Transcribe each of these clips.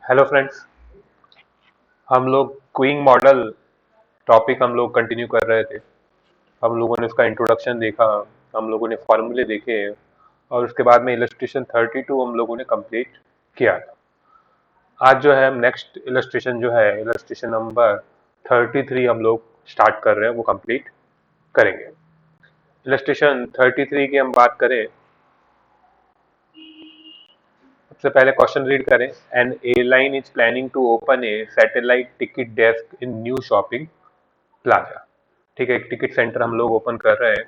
Hello friends. हम लोग Qing model topic हम लोग कंटिन्यू कर रहे थे। हम लोगों ने उसका इंट्रोडक्शन देखा, हम लोगों ने फॉर्मूले देखे और उसके बाद में इलस्ट्रेशन 32 हम लोगों ने कंप्लीट किया था। आज जो है हम नेक्स्ट इलस्ट्रेशन जो है इलस्ट्रेशन नंबर 33 हम लोग स्टार्ट कर रहे हैं, वो कंप्लीट करेंगे। इलस्ट्रेशन 33 की हम बात करें, सबसे पहले क्वेश्चन रीड करें। An airline is planning to open a satellite ticket desk in new shopping plaza. ठीक है, एक टिकट सेंटर हम लोग ओपन कर रहे हैं,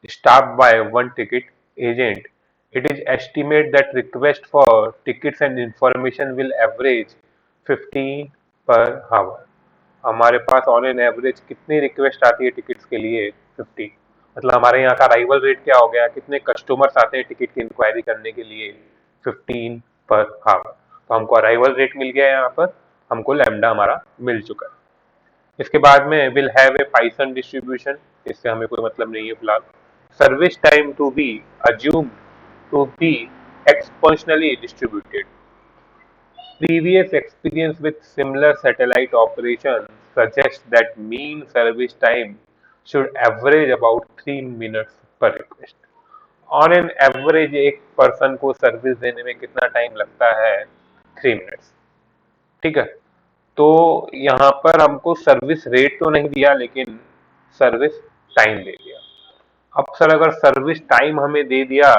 staff by one ticket agent. It is estimate that request for tickets and information will average 15 पर हावर। हमारे पास ऑन एन एवरेज कितनी रिक्वेस्ट आती है टिकट्स के लिए? 50। मतलब हमारे यहाँ का अराइवल रेट क्या हो गया, कितने कस्टमर्स आते हैं टिकट की इंक्वायरी करने के लिए? 15 पर हावर। तो हमको अराइवल रेट मिल गया है, यहाँ पर हमको लैम्डा हमारा मिल चुका है। इसके बाद में will have a python distribution, इससे हमें कोई मतलब नहीं है फिलहाल। Service time to be assume to be exponentially distributed. Previous experience with similar satellite operations suggests that mean service time should average about 3 minutes per request. On an average एक person को service देने में कितना time लगता है? 3 minutes. ठीक है, तो यहाँ पर हमको सर्विस रेट तो नहीं दिया, लेकिन सर्विस टाइम दे दिया। अब सर अगर सर्विस टाइम हमें दे दिया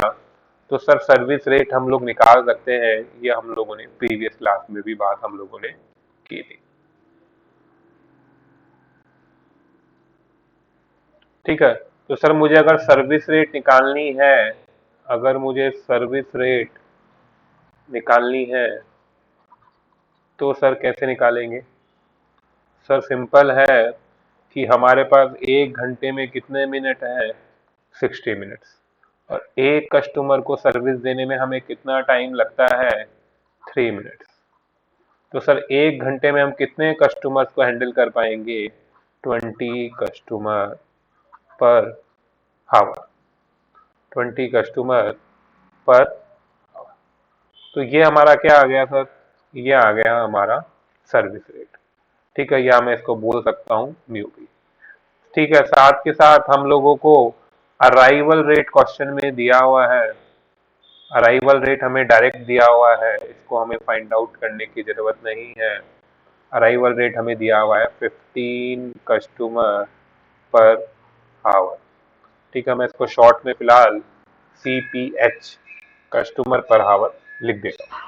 तो सर सर्विस रेट हम लोग निकाल सकते हैं। ये हम लोगों ने प्रीवियस क्लास में भी बात हम लोगों ने की थी। ठीक है, तो सर मुझे अगर सर्विस रेट निकालनी है, अगर मुझे सर्विस रेट निकालनी है तो सर कैसे निकालेंगे? सर सिंपल है कि हमारे पास एक घंटे में कितने मिनट है? 60 मिनट्स। और एक कस्टमर को सर्विस देने में हमें कितना टाइम लगता है? 3 मिनट्स। तो सर एक घंटे में हम कितने कस्टमर्स को हैंडल कर पाएंगे? 20 कस्टमर पर हावर। 20 कस्टमर पर। तो ये हमारा क्या आ गया सर? ये आ गया हमारा सर्विस रेट। ठीक है, या मैं इसको बोल सकता हूँ म्यू भी। ठीक है, साथ के साथ हम लोगों को अराइवल रेट क्वेश्चन में दिया हुआ है। अराइवल रेट हमें डायरेक्ट दिया हुआ है, इसको हमें फाइंड आउट करने की जरूरत नहीं है। अराइवल रेट हमें दिया हुआ है 15 कस्टमर पर हावर। ठीक है, मैं इसको शॉर्ट में फिलहाल CPH, कस्टमर पर हावर, लिख देता हूँ।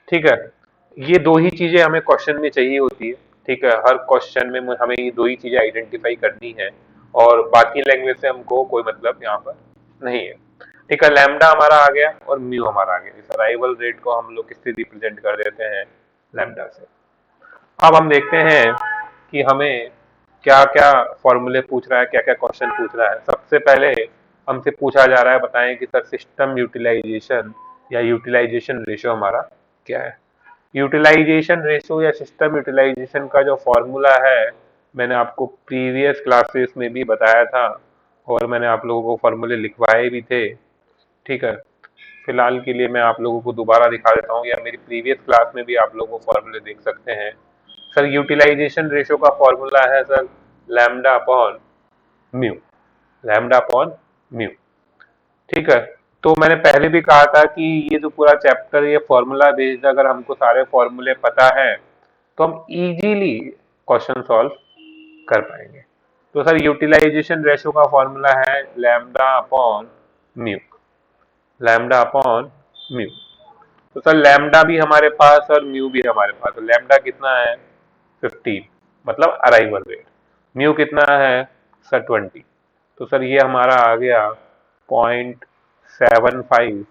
ठीक है, ये दो ही चीजें हमें क्वेश्चन में चाहिए होती है। ठीक है, हर क्वेश्चन में हमें ये दो ही चीजें आइडेंटिफाई करनी है और बाकी लैंग्वेज से हमको कोई मतलब यहाँ पर नहीं है। ठीक है, लैम्डा हमारा आ गया और म्यू हमारा आ गया। इस अराइवल रेट को हम लोग किससे रिप्रेजेंट कर देते हैं? लैम्डा से। अब हम देखते हैं कि हमें क्या क्या फॉर्मूले पूछ रहा है, क्या क्या क्वेश्चन पूछ रहा है। सबसे पहले हमसे पूछा जा रहा है, बताएं कि सर सिस्टम यूटिलाइजेशन या यूटिलाइजेशन रेशियो हमारा क्या है? यूटिलाइजेशन रेशियो या सिस्टम यूटिलाइजेशन का जो फॉर्मूला है, मैंने आपको प्रीवियस क्लासेस में भी बताया था और मैंने आप लोगों को फॉर्मूले लिखवाए भी थे। ठीक है, फिलहाल के लिए मैं आप लोगों को दोबारा दिखा देता हूँ, या मेरी प्रीवियस क्लास में भी आप लोगों को फॉर्मूले देख सकते हैं। सर यूटिलाइजेशन रेशियो का फॉर्मूला है sir lambda upon mu. Lambda upon mu. ठीक है, तो मैंने पहले भी कहा था कि ये जो पूरा चैप्टर ये फॉर्मूला बेस्ड, अगर हमको सारे फॉर्मूले पता है तो हम इजीली क्वेश्चन सॉल्व कर पाएंगे। तो सर यूटिलाइजेशन रेशियो का फॉर्मूला है lambda upon mu. Lambda upon mu. तो सर लैम्डा भी हमारे पास और म्यू भी हमारे पास। तो लैम्डा कितना है? 15, मतलब अराइवल रेट। म्यू कितना है सर? 20। तो सर ये हमारा आ गया 0.75,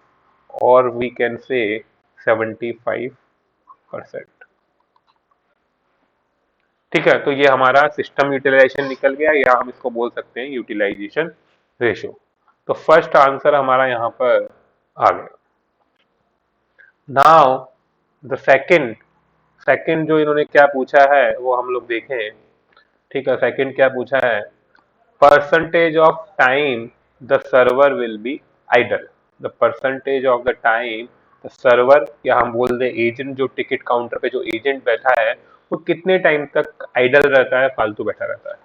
और वी कैन से 75%। ठीक है, तो ये हमारा सिस्टम यूटिलाइजेशन निकल गया, या हम इसको बोल सकते हैं यूटिलाइजेशन रेशियो। तो फर्स्ट आंसर हमारा यहाँ पर आ गया। नाउ द सेकंड, सेकंड जो इन्होंने क्या पूछा है वो हम लोग देखें। ठीक है, सेकंड क्या पूछा है? Percentage of time the server will be idle. The percentage of the time तो सर्वर या हम बोल दे एजेंट, जो टिकट काउंटर पे जो एजेंट बैठा है वो कितने टाइम तक आइडल रहता है, फालतू बैठा रहता है।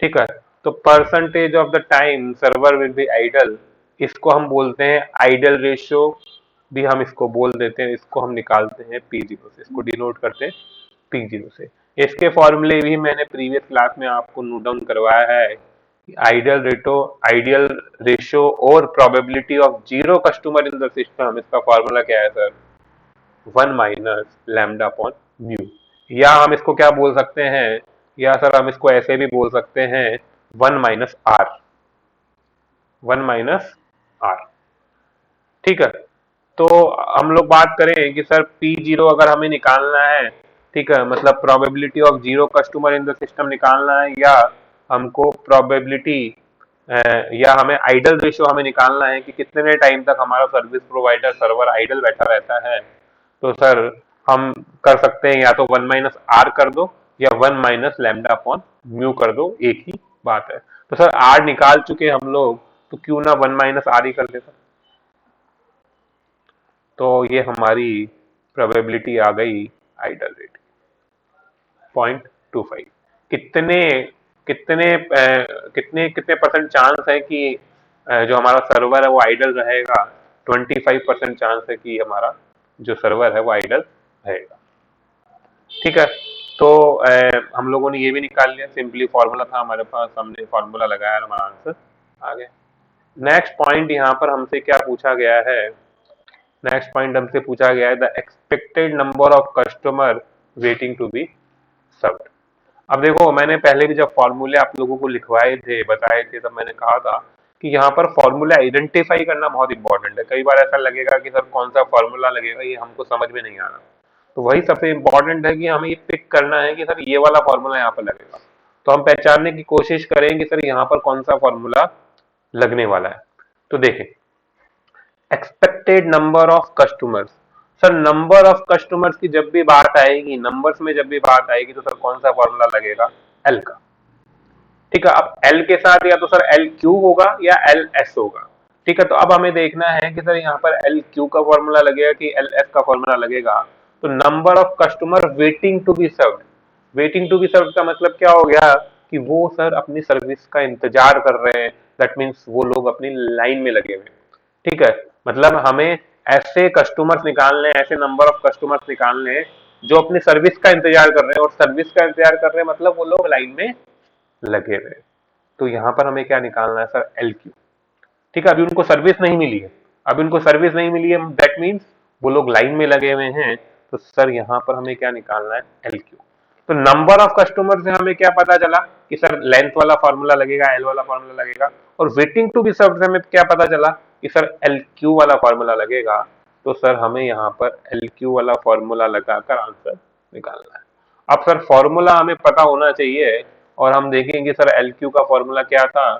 ठीक है, तो percentage of the time server will be idle, इसको हम बोलते हैं आइडल रेशियो, भी हम इसको बोल देते हैं, इसको हम निकालते हैं P0 से, इसको डिनोट करते हैं P0 से। इसके फॉर्मूले भी मैंने प्रीवियस क्लास में आपको नोट डाउन करवाया है। आइडियल रेशियो और probability of zero customer in the system, इसका फॉर्मूला क्या है सर? 1 - λ/μ। या हम इसको क्या बोल सकते हैं, या सर हम इसको ऐसे भी बोल सकते हैं 1 - r, 1 - r। ठीक है, तो हम लोग बात करें कि सर P0 अगर हमें निकालना है, ठीक है, मतलब probability of zero customer in the system निकालना है, या हमको प्रोबेबिलिटी या हमें आइडल रेशियो हमें निकालना है कि कितने टाइम तक हमारा सर्विस प्रोवाइडर सर्वर आइडल बैठा रहता है, तो सर हम कर सकते हैं या तो 1 - r कर दो या 1 - λ/μ कर दो, एक ही बात है। तो सर r निकाल चुके हम लोग, तो क्यों ना 1 - r ही कर लेते। तो ये हमारी प्रोबेबिलिटी आ गई आइडल रेट 0.25। कितने कितने कितने कितने परसेंट चांस है कि जो हमारा सर्वर है वो आइडल रहेगा? 25% चांस है कि हमारा जो सर्वर है वो आइडल रहेगा। ठीक है, तो हम लोगों ने ये भी निकाल लिया, सिंपली फॉर्मूला था हमारे पास, हमने फॉर्मूला लगाया और हमारा आंसर आ गया। नेक्स्ट पॉइंट यहाँ पर हमसे क्या पूछा गया है? नेक्स्ट पॉइंट हमसे पूछा गया है the expected number of customer waiting to be served. अब देखो, मैंने पहले भी जब फॉर्मूले आप लोगों को लिखवाए थे, बताए थे, तब मैंने कहा था कि यहाँ पर फॉर्मूला आइडेंटिफाई करना बहुत इंपॉर्टेंट है। कई बार ऐसा लगेगा कि सर कौन सा फॉर्मूला लगेगा, ये हमको समझ में नहीं आ रहा, तो वही सबसे इंपॉर्टेंट है कि हमें ये पिक करना है कि सर ये वाला फॉर्मूला यहाँ पर लगेगा। तो हम पहचानने की कोशिश करें कि सर यहाँ पर कौन सा फॉर्मूला लगने वाला है। तो देखें, expected number of customers. Sir number of customers की जब भी बात आएगी, नंबर्स में जब भी बात आएगी, तो सर कौन सा फॉर्मूला लगेगा? एल का। ठीक है, अब एल के साथ या तो सर एल क्यू होगा या एल एस होगा। ठीक है, तो अब हमें देखना है कि सर यहाँ पर एल क्यू का फॉर्मूला लगेगा कि एल एस का फॉर्मूला लगेगा। तो number of customer waiting to be served, waiting to be served का मतलब क्या हो गया कि वो सर अपनी सर्विस का इंतजार कर रहे हैं, दैट मीन्स वो लोग अपनी लाइन में लगे हुए हैं। ठीक है, मतलब हमें ऐसे कस्टमर्स निकालने, ऐसे नंबर ऑफ कस्टमर्स निकालने जो अपनी सर्विस का इंतजार कर रहे हैं, और सर्विस का इंतजार कर रहे हैं मतलब वो लोग लाइन में लगे हुए। तो यहाँ पर हमें क्या निकालना है सर? L Q. ठीक है, अभी उनको सर्विस नहीं मिली है, अभी उनको सर्विस नहीं मिली है, दैट मीन्स वो लोग लाइन में लगे हुए हैं। तो सर यहाँ पर हमें क्या निकालना है? L Q. तो नंबर ऑफ कस्टमर से हमें क्या पता चला कि सर लेंथ वाला फॉर्मूला लगेगा, एल वाला फॉर्मूला लगेगा। और वेटिंग टू बी सर्व्ड से हमें क्या पता चला कि सर एल क्यू वाला फॉर्मूला लगेगा। तो सर हमें यहाँ पर एल क्यू वाला फॉर्मूला लगाकर आंसर निकालना है। अब सर फॉर्मूला हमें पता होना चाहिए, और हम देखेंगे सर एल क्यू का फॉर्मूला क्या था।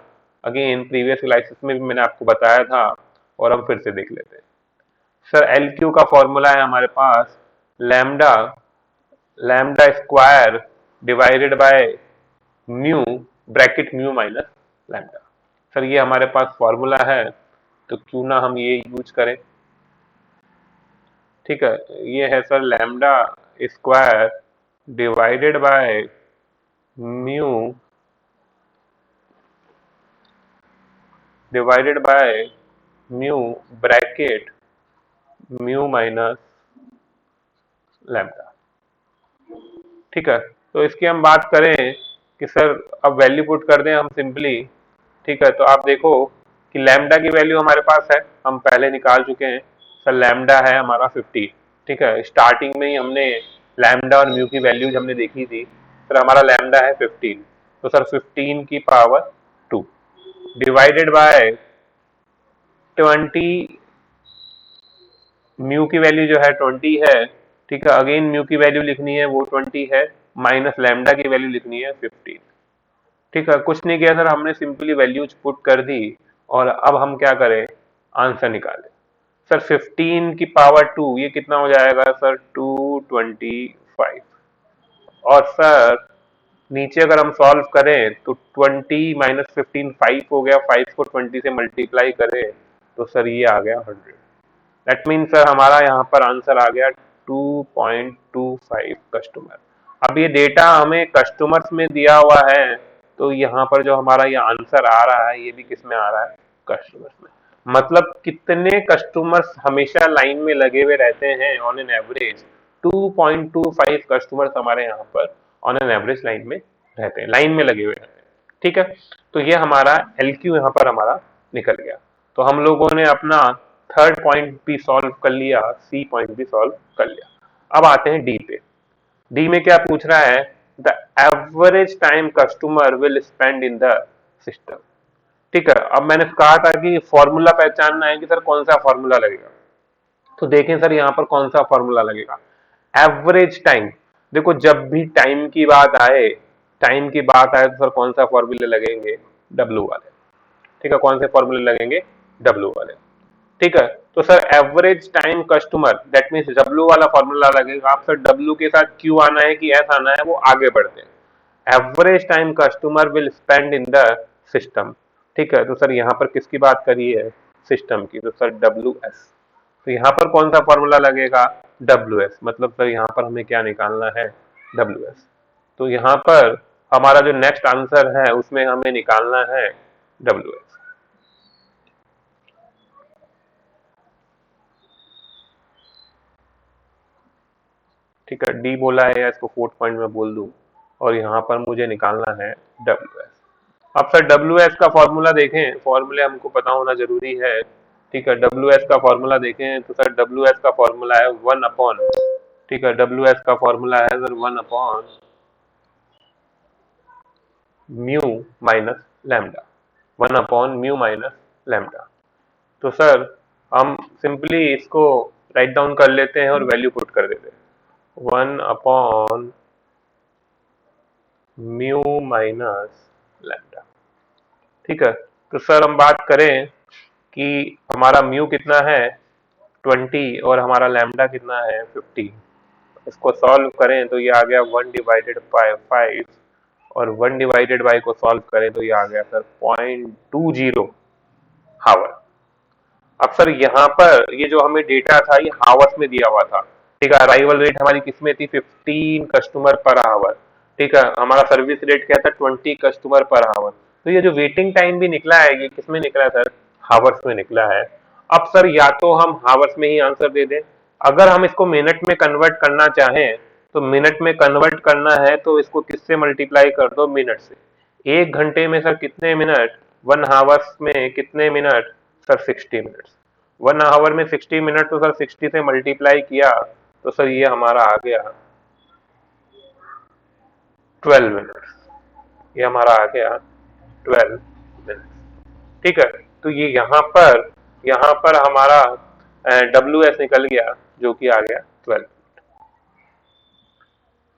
अगेन प्रीवियस क्लासेस में भी मैंने आपको बताया था, और हम फिर से देख लेते हैं। सर एल क्यू का फॉर्मूला है हमारे पास lambda, lambda square divided by mu, bracket mu minus lambda. Sir ये हमारे पास फॉर्मूला है, तो क्यों ना हम ये यूज करें। ठीक है, ये है sir lambda square divided by mu divided by mu bracket mu minus lambda. ठीक है, तो इसकी हम बात करें कि सर अब वैल्यू पुट कर दें हम सिंपली। ठीक है, तो आप देखो कि लैम्डा की वैल्यू हमारे पास है, हम पहले निकाल चुके हैं। सर लैम्डा है हमारा 50। ठीक है, स्टार्टिंग में ही हमने लैम्डा और म्यू की वैल्यूज हमने देखी थी। सर हमारा लैम्डा है 15, तो सर 15 की पावर 2 डिवाइडेड बाय 20, म्यू की वैल्यू जो है 20 है। ठीक है, अगेन म्यू की वैल्यू लिखनी है, वो 20 है, माइनस लैम्डा की वैल्यू लिखनी है 15। ठीक है, कुछ नहीं किया सर, हमने सिंपली वैल्यूज पुट कर दी, और अब हम क्या करें? आंसर निकालें। सर 15 की पावर 2 ये कितना हो जाएगा सर? 225। और सर नीचे अगर हम सॉल्व करें तो 20 माइनस 15 5 हो गया, 5 को 20 से मल्टीप्लाई करें तो सर ये आ गया 100। दैट मीन सर हमारा यहाँ पर आंसर आ गया 2.25 कस्टमर। अब ये डेटा हमें कस्टमर्स में दिया हुआ है, तो यहाँ पर जो हमारा ये आंसर आ रहा है ये भी किस में आ रहा है, कस्टमर्स में। मतलब कितने कस्टमर्स हमेशा लाइन में लगे हुए रहते हैं ऑन एन एवरेज, 2.25 कस्टमर्स हमारे यहाँ पर ऑन एन एवरेज लाइन में रहते हैं, लाइन में लगे हुए रहते हैं। ठीक है, तो ये हमारा LQ यहाँ पर हमारा निकल गया। तो हम लोगों ने अपना थर्ड पॉइंट भी सॉल्व कर लिया, सी पॉइंट भी सॉल्व कर लिया। अब आते हैं डी पे। डी में क्या पूछ रहा है, the average time customer will spend in the system. ठीक है, अब मैंने कहा था कि फॉर्मूला पहचानना है कि सर कौन सा फॉर्मूला लगेगा, तो देखें सर यहाँ पर कौन सा फॉर्मूला लगेगा, एवरेज टाइम। देखो जब भी टाइम की बात आए, टाइम की बात आए तो सर कौन सा फॉर्मूले लगेंगे, डब्ल्यू वाले। ठीक है, कौन से फॉर्मूले लगेंगे, डब्ल्यू वाले। ठीक है, तो sir average time customer that means W वाला फॉर्मूला लगेगा। आप सर डब्ल्यू के साथ क्यू आना है कि एस आना है, वो आगे बढ़ते हैं। Average time customer will spend in the system. ठीक है, तो सर यहाँ पर किसकी बात करी है, सिस्टम की, तो सर डब्ल्यू एस। तो यहाँ पर कौन सा फॉर्मूला लगेगा, डब्ल्यू एस। मतलब सर यहाँ पर हमें क्या निकालना है, डब्ल्यू एस। तो यहाँ पर हमारा जो नेक्स्ट आंसर है उसमें हमें निकालना है डब्ल्यू एस। ठीक है, डी बोला है या इसको फोर्थ पॉइंट में बोल दूं, और यहाँ पर मुझे निकालना है डब्ल्यू एस। अब सर डब्ल्यू एस का फॉर्मूला देखें, फॉर्मूले हमको पता होना जरूरी है। ठीक है, डब्ल्यू एस का फॉर्मूला देखें तो सर डब्ल्यू एस का फॉर्मूला है 1 अपॉन, ठीक है, डब्ल्यू एस का फॉर्मूला है sir 1 upon mu minus lambda, 1 upon mu minus lambda. तो सर हम सिंपली इसको राइट डाउन कर लेते हैं और वैल्यू पुट कर देते हैं, 1 अपॉन म्यू माइनस लैम्डा। ठीक है, तो सर हम बात करें कि हमारा म्यू कितना है 20 और हमारा लैम्डा कितना है 50। इसको सॉल्व करें तो ये आ गया 1/5, और 1/बाई को सॉल्व करें तो ये आ गया सर 0.20 हावर। अब सर यहाँ पर ये जो हमें डेटा था ये हावर्स में दिया हुआ था। ठीक है, अराइवल रेट हमारी किसमें थी, 15 कस्टमर पर आवर। ठीक है, हमारा सर्विस रेट क्या था, 20 कस्टमर पर आवर। तो ये जो वेटिंग टाइम भी निकला है ये किसमें निकला है सर, हावर्स में निकला है। अब सर या तो हम हावर्स में ही आंसर दे दें, अगर हम इसको मिनट में कन्वर्ट करना चाहें तो मिनट में कन्वर्ट करना है तो इसको किससे मल्टीप्लाई कर दो, मिनट से। 1 घंटे में सर कितने मिनट, 1 हावर्स में कितने मिनट सर, 60 मिनट्स। 1 हावर में 60 मिनट, तो सर 60 से मल्टीप्लाई किया तो सर ये हमारा आ गया 12 मिनट्स। ये हमारा आ गया 12 मिनट्स। ठीक है, तो ये यहाँ पर हमारा डब्ल्यू एस निकल गया जो कि आ गया 12।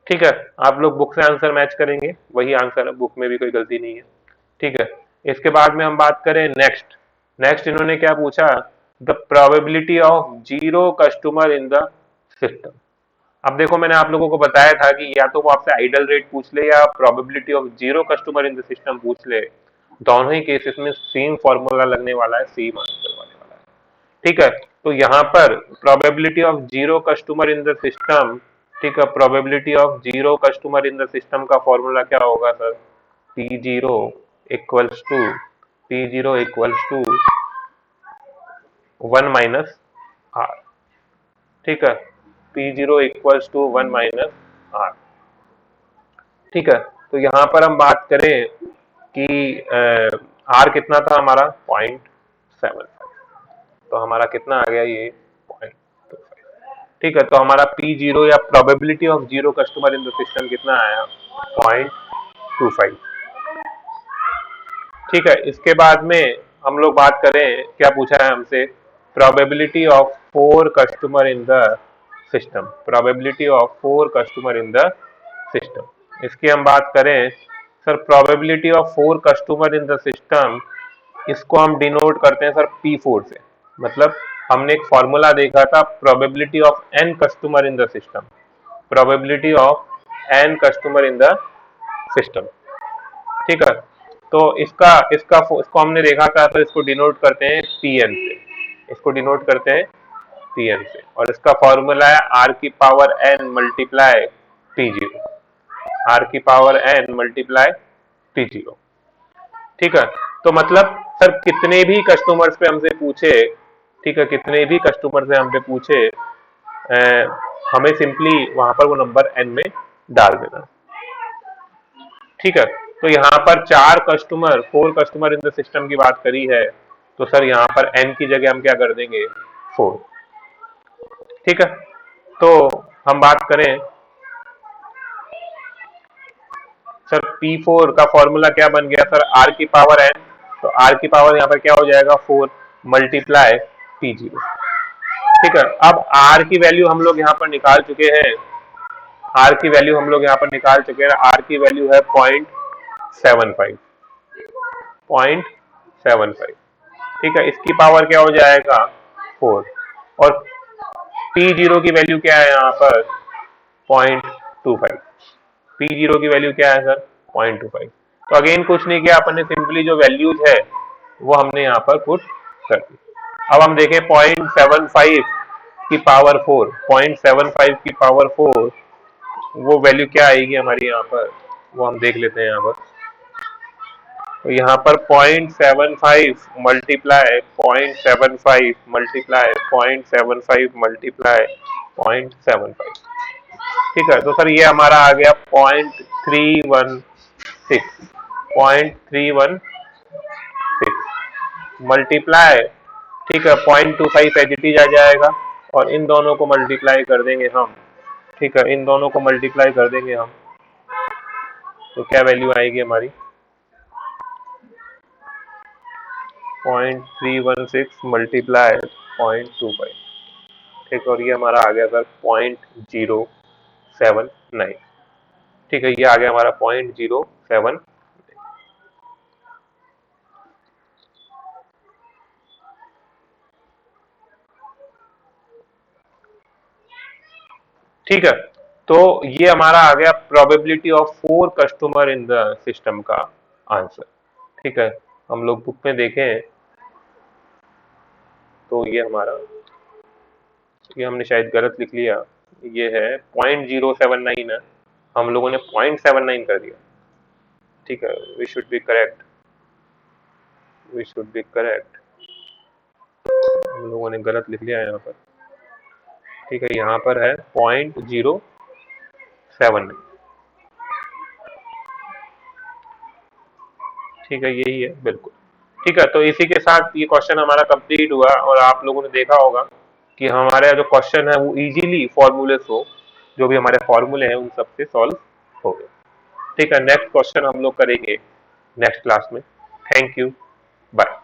ठीक है, आप लोग बुक से आंसर मैच करेंगे, वही आंसर है, बुक में भी कोई गलती नहीं है। ठीक है, इसके बाद में हम बात करें नेक्स्ट। नेक्स्ट इन्होंने क्या पूछा, the probability of zero customer in the system. अब देखो मैंने आप लोगों को बताया था कि या तो वो आपसे आइडल रेट पूछ ले या probability of zero customer in the system पूछ ले, दोनों ही केसेस में सेम फॉर्मूला लगने वाला है, सेम आंसर वाले वाला है। ठीक है, तो यहाँ पर probability of zero customer in the system, ठीक है, probability of zero customer in the system का फॉर्मूला क्या होगा sir, P0 equals to 1 - R। ठीक है, P0 = 1 - R। ठीक है, तो यहाँ पर हम बात करें कि R कितना था हमारा 0.75, तो हमारा कितना आ गया ये 0.25। ठीक है, तो हमारा P0 या probability of zero customer in the system कितना आया, 0.25। ठीक है, इसके बाद में हम लोग बात करें, क्या पूछा है हमसे, probability of 4 customer in the system, probability of 4 customer in the system. इसकी हम बात करें sir, probability of 4 customer in the system, इसको हम डिनोट करते हैं सर P4 से। मतलब हमने एक फॉर्मूला देखा था, probability of n customer in the system, probability of n customer in the system. ठीक है, तो इसको हमने देखा था, तो इसको डिनोट करते हैं Pn से, इसको डिनोट करते हैं Pn से, और इसका फॉर्मूला है r की power n multiply P0, r की पावर n मल्टीप्लाई P0। ठीक है, तो मतलब सर कितने भी कस्टमर्स पे हमसे पूछे, ठीक है, कितने भी कस्टमर से हमसे पूछे, हमें सिंपली वहां पर वो नंबर n में डाल देना। ठीक है, तो यहाँ पर 4 कस्टमर इन द सिस्टम की बात करी है, तो सर यहाँ पर n की जगह हम क्या कर देंगे 4। ठीक है, तो हम बात करें सर P4 का फॉर्मूला क्या बन गया सर, r की पावर n, तो r की पावर यहाँ पर क्या हो जाएगा 4 मल्टीप्लाई P0। ठीक है, अब r की वैल्यू हम लोग यहाँ पर निकाल चुके हैं, r की वैल्यू हम लोग यहाँ पर निकाल चुके हैं, r की वैल्यू है 0.75। ठीक है, इसकी पावर क्या हो जाएगा 4, और P0 की वैल्यू क्या है यहाँ पर 0.25। P0 की वैल्यू क्या है सर 0.25। तो अगेन कुछ नहीं किया अपन ने, सिंपली जो वैल्यूज है वो हमने यहाँ पर पुट कर दी। अब हम देखें 0.75 की पावर 4, 0.75 की पावर 4 वो वैल्यू क्या आएगी हमारी यहाँ पर, वो हम देख लेते हैं यहाँ पर। तो यहाँ पर 0.75 मल्टीप्लाई 0.75 मल्टीप्लाई 0.75 मल्टीप्लाई 0.75। ठीक है, तो सर ये हमारा आ गया 0.316 मल्टीप्लाई, ठीक है 0.25 एजिटीज आ जाएगा, और इन दोनों को मल्टीप्लाई कर देंगे हम। ठीक है, इन दोनों को मल्टीप्लाई कर देंगे हम, तो क्या वैल्यू आएगी हमारी 0.316 मल्टीप्लाई 0.25। ठीक, और ये हमारा आ गया सर 0.079। ठीक है, ये आ गया हमारा 0.07। ठीक है, तो ये हमारा आ गया probability of 4 customer in the system का आंसर। ठीक है, हम लोग बुक में देखें तो ये हमारा, ये हमने शायद गलत लिख लिया, ये है 0.079 है, हम लोगों ने 0.79 कर दिया। ठीक है, वी शुड बी करेक्ट, हम लोगों ने गलत लिख लिया यहाँ पर। ठीक है, यहाँ पर है 0.079। ठीक है, यही है बिल्कुल। ठीक है, तो इसी के साथ ये क्वेश्चन हमारा कंप्लीट हुआ, और आप लोगों ने देखा होगा कि हमारे जो क्वेश्चन है वो इजीली फॉर्मूले से, जो भी हमारे फॉर्मूले हैं उन सबसे सॉल्व हो गए। ठीक है, नेक्स्ट क्वेश्चन हम लोग करेंगे नेक्स्ट क्लास में। Thank you, bye.